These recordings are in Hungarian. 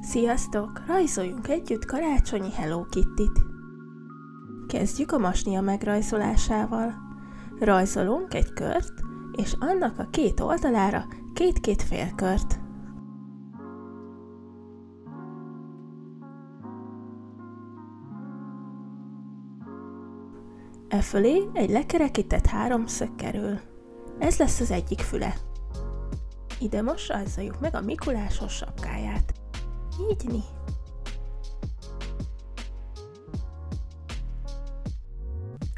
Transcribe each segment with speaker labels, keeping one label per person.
Speaker 1: Sziasztok! Rajzoljunk együtt karácsonyi Hello Kitty-t! Kezdjük a masnia megrajzolásával. Rajzolunk egy kört, és annak a két oldalára két-két félkört. E fölé egy lekerekített háromszög kerül. Ez lesz az egyik füle. Ide most rajzoljuk meg a Mikulásos sapkáját. Így.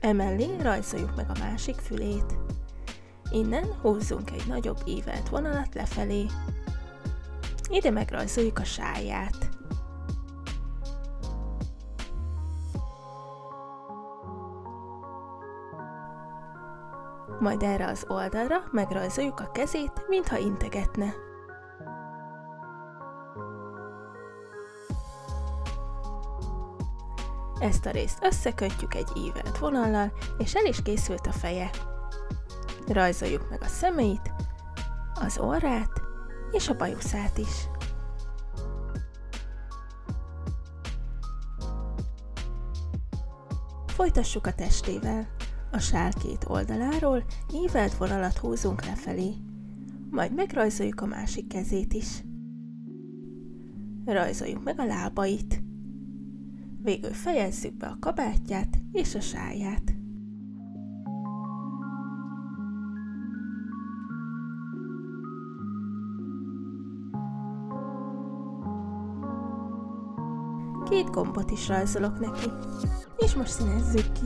Speaker 1: Emellé rajzoljuk meg a másik fülét. Innen húzzunk egy nagyobb ívelt vonalat lefelé. Ide megrajzoljuk a sáját. Majd erre az oldalra megrajzoljuk a kezét, mintha integetne. Ezt a részt összekötjük egy ívelt vonallal, és el is készült a feje. Rajzoljuk meg a szemeit, az orrát és a bajuszát is. Folytassuk a testével. A sál két oldaláról ívelt vonalat húzunk lefelé, majd megrajzoljuk a másik kezét is. Rajzoljuk meg a lábait. Végül fejezzük be a kabátját és a sáját. Két gombot is rajzolok neki, és most színezzük ki.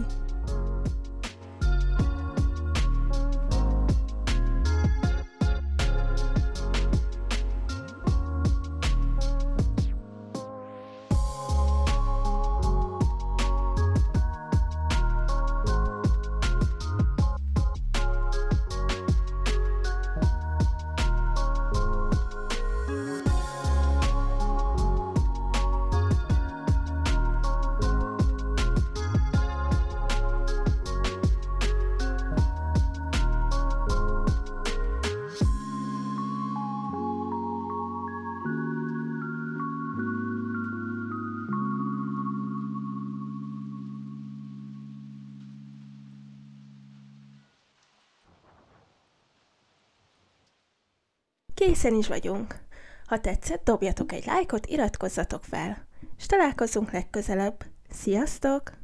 Speaker 1: Készen is vagyunk. Ha tetszett, dobjatok egy lájkot, iratkozzatok fel, és találkozzunk legközelebb. Sziasztok!